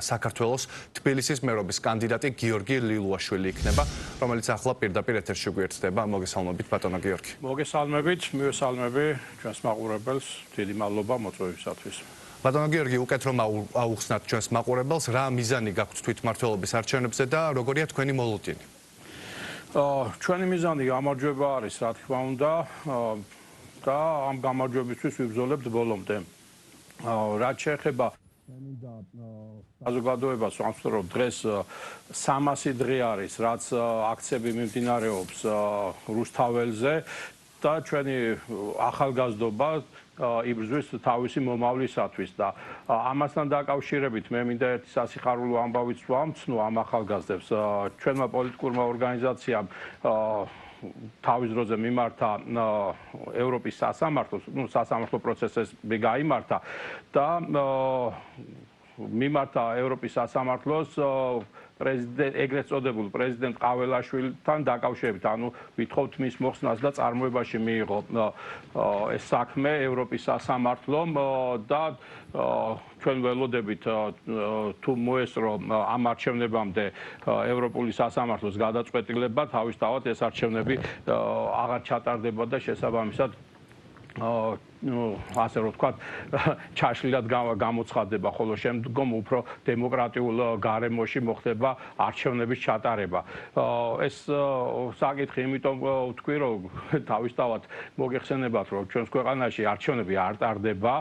საქართველოს თბილისის მერობის კანდიდატი გიორგი ლილუაშვილი იქნება, რომელიც ახლა პირდაპირ ეთერში გვერდება. მოგესალმებით ბატონო გიორგი. მოგესალმებით, მივესალმები ჩვენს მაყურებელს, დიდი მადლობა მოწვევისათვის. ბატონო გიორგი, უკეთ რომ აუხსნათ ჩვენს მაყურებელს, რა მიზანი გაქვთ თვითმმართველობის არჩევნებზე და როგორია თქვენი მოლოდინი? ჩვენი მიზანი გამარჯვება არის, რა თქმა უნდა, და ამ გამარჯვებისთვის ვიბრძოლებთ ბოლომდე. რაც შეეხება საზოგადოებას, ვამბობ, დღეს 300 დღე არის, რაც აქციები მიმდინარეობს რუსთაველზე და ჩვენი ახალგაზრდობა იბრძვის თავისი მომავლისათვის და ამასთან დაკავშირებით მე მინდა ერთი სასიხარულო ამბავიც ვამცნო ამ ახალგაზრდებს. ჩვენმა პოლიტიკურმა ორგანიზაციამ თავის დროზე მიმართა ევროპის სასამართლო პროცესები გაიმართა და მიმართა ევროპის სასამართლოს ეგრეთ წოდებულ პრეზიდენტ ყაველაშვილთან დაკავშირებით, ანუ ვითხოვთ მის მოხსნას და წარმოებაში მიიღო ეს საქმე ევროპის სასამართლომ და ჩვენ ველოდებით თუ მოესწრო ამ არჩევნებამდე ევროპული სასამართლოს გადაწყვეტილება, თავისთავად ეს არჩევნები აღარ ჩატარდება და შესაბამისად ასე რომ ვთქვათ, ჩაშლილად გამოცხადდება, ხოლო შემდგომ უფრო დემოკრატიულ გარემოში მოხდება არჩევნების ჩატარება. ეს საკითხი იმიტომ ვთქვი, რომ თავისთავად მოგეხსენებათ, რომ ჩვენს ქვეყანაში არჩევნები არ ტარდება,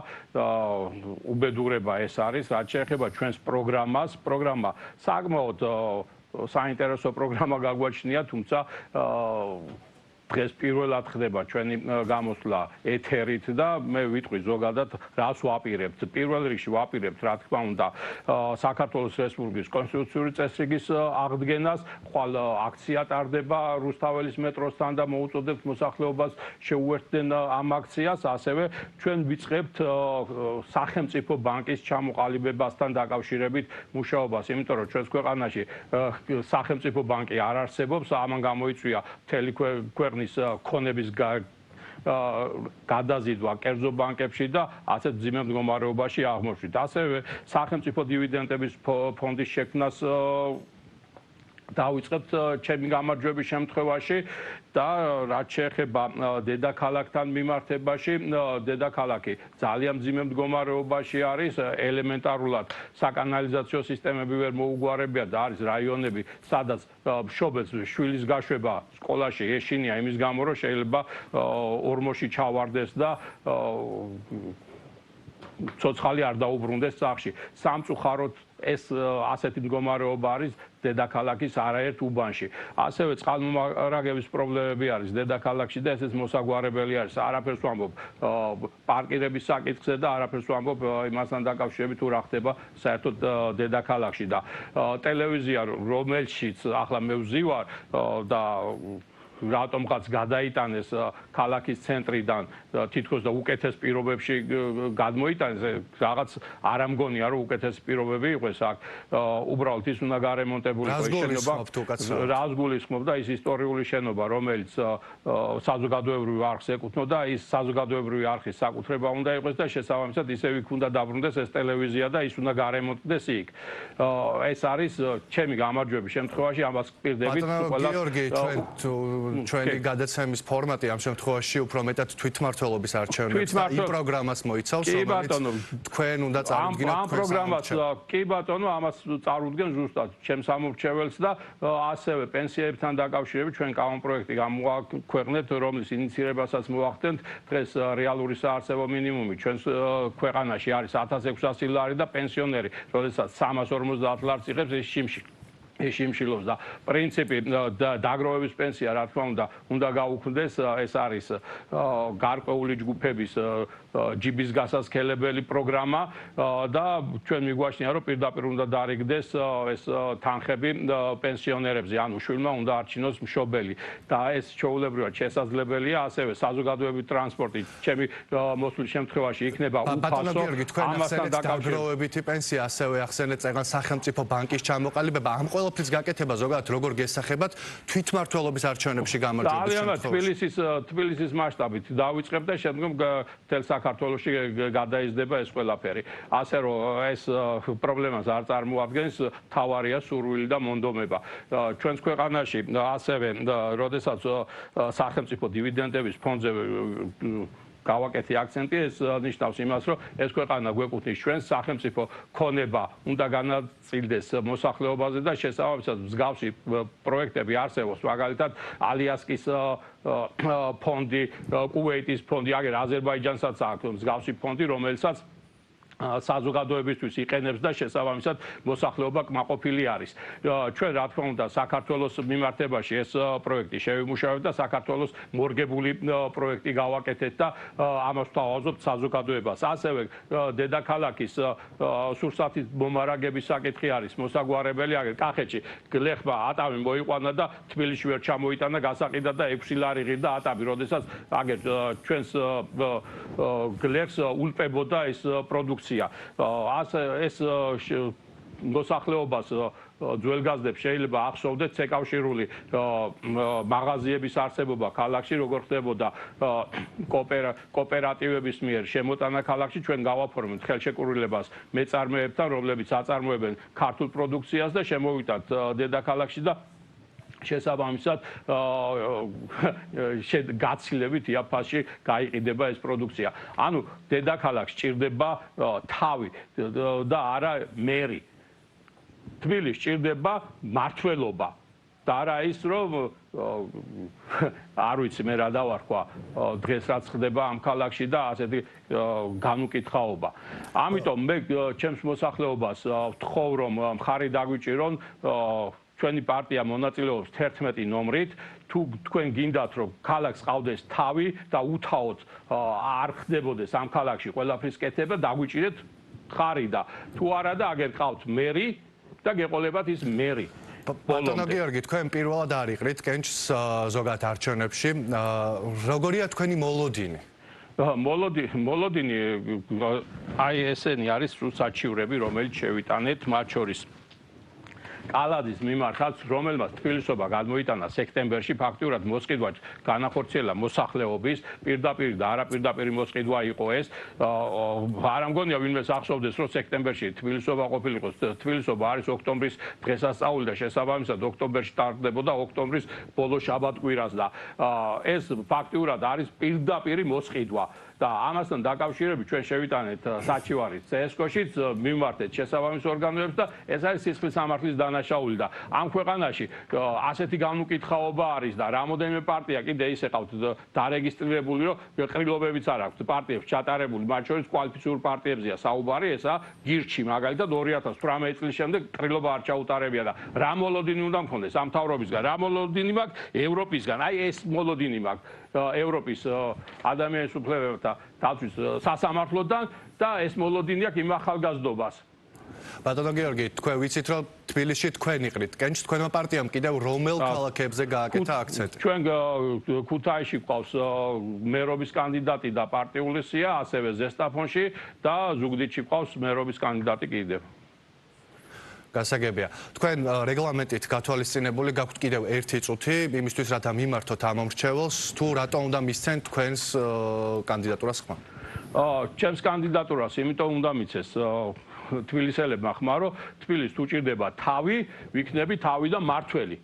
უბედურება ეს არის, რაც შეეხება ჩვენს პროგრამას. პროგრამა საკმაოდ საინტერესო პროგრამა გაგვაჩნია, თუმცა დღეს პირველად ხდება ჩვენი გამოსვლა ეთერით და მე ვიტყვი ზოგადად რას ვაპირებთ. პირველ რიგში ვაპირებთ, რა თქმა უნდა, საქართველოს რესპუბლიკის კონსტიტუციური წესრიგის აღდგენას, ხვალ აქცია ტარდება რუსთაველის მეტროსთან და მოუწოდებთ მოსახლეობას შეუერთდნენ ამ აქციას, ასევე ჩვენ ვიწყებთ სახელმწიფო ბანკის ჩამოყალიბებასთან დაკავშირებით მუშაობას, იმიტომ რომ ჩვენს ქვეყანაში სახელმწიფო ბანკი არ არსებობს, ამან გამოიწვია მთელი ქვეყნის ქონების გადაზიდვა კერძო ბანკებში და ასეთ მძიმე მდგომარეობაში აღმოჩნდით. ასევე სახელმწიფო დივიდენდების ფონდის შექმნას დავიწყებთ ჩემი გამარჯვების შემთხვევაში და რაც შეეხება დედაქალაქთან მიმართებაში, დედაქალაქი ძალიან მძიმე მდგომარეობაში არის, ელემენტარულად საკანალიზაციო სისტემები ვერ მოუგვარებია და არის რაიონები, სადაც მშობელს შვილის გაშვება სკოლაში ეშინია იმის გამო, რომ შეიძლება ორმოში ჩავარდეს და ცოცხალი არ დაუბრუნდეს სახლში. სამწუხაროდ ეს ასეთი მდგომარეობა არის დედაქალაქის არაერთ უბანში. ასევე წყალმომარაგების პრობლემები არის დედაქალაქში და ესეც მოსაგვარებელი არის. არაფერს ვამბობ პარკირების საკითხზე და არაფერს ვამბობ იმასთან დაკავშირებით თუ რა ხდება საერთოდ დედაქალაქში და ტელევიზია, რომელშიც ახლა მე ვზივარ და რატომღაც გადაიტანეს ქალაქის ცენტრიდან თითქოს და უკეთეს პირობებში გადმოიტანეს, რაღაც არ ამგონია რომ უკეთეს პირობები იყოს აქ. უბრალოდ ის უნდა გარემონტებული იყოს შენობა. რას გულისხმობდა ის ისტორიული შენობა, რომელიც საზოგადოებრივ არხს ეკუთვნოდა, ის საზოგადოებრივი არხის საკუთრება უნდა იყოს და შესაბამისად ისევ იქ უნდა დაბრუნდეს ეს ტელევიზია და ის უნდა გარემონტდეს იქ. ეს არის ჩემი გამარჯვების შემთხვევაში ამას ვპირდებით ყველა ჩვენი გადაცემის ფორმატი ამ შემთხვევაში უფრო მეტად თვითმმართველობის არჩევნებს და იმ პროგრამას მოიცავს, რომელიც თქვენ უნდა წარუდგინოთ ამ პროგრამას. კი ბატონო, ამას წარუდგენ ზუსტად ჩემს ამორჩეველს და ასევე პენსიებთან დაკავშირებით ჩვენ კანონპროექტი გამოვაქვეყნეთ, რომლის ინიცირებასაც მოახდენთ. დღეს რეალური საარსებო მინიმუმი ჩვენს ქვეყანაში არის 1600 ლარი და პენსიონერი, როდესაც 350 ლარს იღებს, ეს შიმშილობს და პრინციპი დაგროვების პენსია, რა თქმა უნდა გაუქმდეს. ეს არის გარკვეული ჯგუფების ჯიბის გასასქელებელი პროგრამა და ჩვენ მიგვაჩნია, რომ პირდაპირ უნდა დარიგდეს ეს თანხები პენსიონერებზე, ანუ შვილმა უნდა არჩინოს მშობელი და ეს ჩვეულებრივად შესაძლებელია. ასევე საზოგადოებრივი ტრანსპორტი ჩემი მოსვლის შემთხვევაში იქნება უფასო. ამასთან დაკავშირებითი პენსია, ასევე ახსენეთ წეგან სახელმწიფო ბანკის ჩამოყალიბება. ამ ყველაფრის გაკეთება ზოგადად როგორ გესახებათ თვითმმართველობის არჩევნებში გამარჯვების შემთხვევაში? თბილისის მასშტაბით დავიწყებ და შემდგომ მთელ საქართველოში გადაიზრდება ეს ყველაფერი. ასე რომ ეს პრობლემას არ წარმოადგენს, თავარია სურვილი და მონდომება. ჩვენს ქვეყანაში ასევე როდესაც სახელმწიფო დივიდენდების ფონდზე გავაკეთე აქცენტი, ეს ნიშნავს იმას, რომ ეს ქვეყანა გვეკუთვნის ჩვენს სახელმწიფო ქონება უნდა განაწილდეს მოსახლეობაზე და შესაბამისად მსგავსი პროექტები არსებობს, მაგალითად ალიასკის ფონდი, კუვეიტის ფონდი, აგერ აზერბაიჯანსაც აქვს მსგავსი ფონდი, რომელსაც საზოგადოებისთვის იყენებს და შესაბამისად მოსახლეობა კმაყოფილი არის. ჩვენ რა თქმა უნდა საქართველოს მიმართებაში ეს პროექტი შევიმუშავებთ და საქართველოს მორგებული პროექტი გავაკეთეთ და ამას ვთავაზობთ საზოგადოებას. ასევე დედაქალაქის სურსათის მომარაგების საკითხი არის მოსაგვარებელი. აგერ კახეთში გლეხმა ატამი მოიყვანა და თბილისში ვერ ჩამოიტანა გასაყიდად და 6 ლარი ღირდა ატამი, როდესაც აგერ ჩვენს გლეხს ულპებოდა ეს პროდუქცია. ეს მოსახლეობას ძველგაზრდებს შეიძლება ახსოვდეთ ცეკავშირული მაღაზიების არსებობა ქალაქში, როგორ ხდებოდა კოოპერატივების მიერ შემოტანა ქალაქში, ჩვენ გავაფორმებთ ხელშეკრულებას მეწარმეებთან, რომლებიც აწარმოებენ ქართულ პროდუქციას და შემოვიტანთ დედაქალაქში და შესაბამისად გაცილებით იაფაში გაიყიდება ეს პროდუქცია. ანუ დედაქალაქს ჭირდება თავი და არა მერი. თბილისს ჭირდება მმართველობა და არა ის, რომ არ ვიცი მე რა დავარქვა დღეს რაც ხდება ამ ქალაქში და ასეთი განუკითხაობა. ამიტომ მე ჩემს მოსახლეობას ვთხოვ, რომ მხარი დაგვიჭირონ ჩვენი პარტია მონაწილეობს 11 ნომრით. თუ თქვენ გინდათ რომ ქალაქს ყავდეს თავი და უთავოდ არ ხდებოდეს ამ ქალაქში ყველაფრის კეთება, დაგვიჭირეთ ხარი და თუ არა და აგერ ყავთ მერი და გეყოლებათ ის მერი. ბატონო გიორგი, თქვენ პირველად არიყრით კენჭს ზოგად არჩევნებში. როგორია თქვენი მოლოდინი? მოლოდინი აი ესენი არის სუცაჩივრები, რომელიც შევიტანეთ მათ შორის კალადის მიმართაც, რომელმაც თბილისობა გადმოიტანა სექტემბერში, ფაქტურად მოსყიდვა განახორციელა მოსახლეობის, პირდაპირ და არაპირდაპირი მოსყიდვა იყო ეს. არ ამგონია ვინმეს ახსოვდეს, რომ სექტემბერში თბილისობა ყოფილიყო. თბილისობა არის ოქტომბრის დღესასწაული და შესაბამისად ოქტომბერში ტარდებოდა ოქტომბრის ბოლო შაბათ-კვირას და ეს ფაქტურად არის პირდაპირი მოსყიდვა. და ამასთან დაკავშირებით ჩვენ შევიტანეთ საჩივარის CSKO-შიც, მივმართეთ შესაბამის ორგანოებს და ეს არის სისხლის სამართლის დანაშაული და ამ ქვეყანაში ასეთი განუკითხაობა არის და რამოდენიმე პარტია კიდე ისე ყავთ დარეგისტრირებული, რომ ყრილობებიც არ აქვს პარტიებს ჩატარებული, მათ შორის კვალიფიციური პარტიებზეა საუბარი, ესა გირჩი მაგალითად 2018 წლის შემდეგ ყრილობა არ ჩაუტარებია და რა მოლოდინი უნდა მქონდეს ამ მთავრობისგან, რა მოლოდინი მაქვს ევროპისგან, აი ეს მოლოდინი მაქვს ევროპის ადამიანის უფლებებთა თავის სასამართლოდან და ეს მოლოდინი აქვს იმ ახალგაზრდობას. ბატონო გიორგი, თქვენ ვიცით რომ თბილისში თქვენ იყრით კენჭს, თქვენმა პარტიამ კიდევ რომელ ქალაქებზე გააკეთა აქცენტი? ჩვენ ქუთაისში გვყავს მერობის კანდიდატი და პარტიული სია, ასევე ზესტაფონში და ზუგდიდში გვყავს მერობის კანდიდატი კიდევ. გასაგებია. თქვენ რეგლამენტით გათვალისწინებული გაქვთ კიდევ 1 წუთი იმისთვის, რათა მიმართოთ ამ მომრჩეველს, თუ რატო უნდა მისცენ თქვენს კანდიდატურას ხმა? ჩემს კანდიდატურას იმიტომ უნდა მიცეს თბილისელებმა ხმა, რომ თბილისს თუ ჭირდება თავი, ვიქნები თავი და მართველი.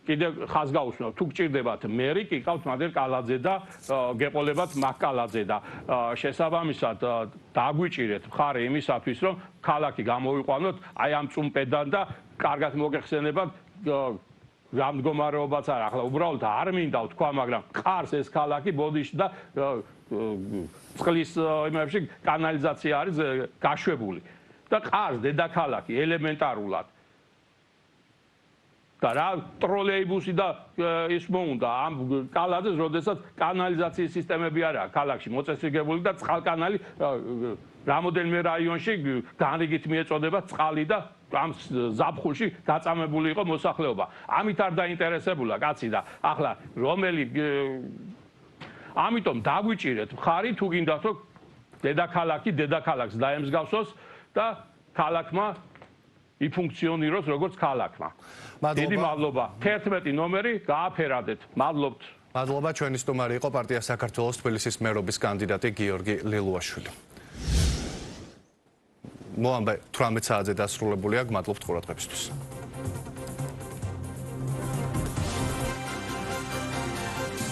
კიდე ხაზ გაუსვამთ, თუ გჭირდებათ მერი, კი ყავთ მადერ კალაძე და გეყოლებათ მაკალაძე და შესაბამისად დაგვიჭირეთ მხარი იმისათვის, რომ ქალაქი გამოვიყვანოთ აი ამ წუმპედან და კარგად მოგეხსენებათ რა მდგომარეობაც არა. ახლა უბრალოდ არ მინდა ვთქვა, მაგრამ ყარს ეს ქალაქი ბოდიში და წყლის იმებში კანალიზაცია არის გაშვებული და ყარს დედაქალაქი ელემენტარულად. და რა ტროლეიბუსი და ის მოუნდა ამ კალაძეს, როდესაც კანალიზაციის სისტემები არა ქალაქში მოწესრიგებული და წყალკანალი რამოდენიმე რაიონში განრიგით მიეწოდება წყალი და ამ ზაფხულში დაწამებული იყო მოსახლეობა. ამით არ დაინტერესებულა კაცი და ახლა რომელი ამიტომ დაგვიჭირეთ მხარი თუ გინდათ რომ დედაქალაქი დედაქალაქს დაემსგავსოს და ქალაქმა იფუნქციონიროს როგორც ქალაქმა. დიდი მადლობა. 11 ნომერი გააფერადეთ. მადლობთ. მადლობა, ჩვენი სტუმარი იყო პარტია საქართველოს თბილისის მერობის კანდიდატი გიორგი ლილუაშვილი. მოამბე 18 საათზე დასრულებული აქვს, მადლობთ ყურადღებისთვის.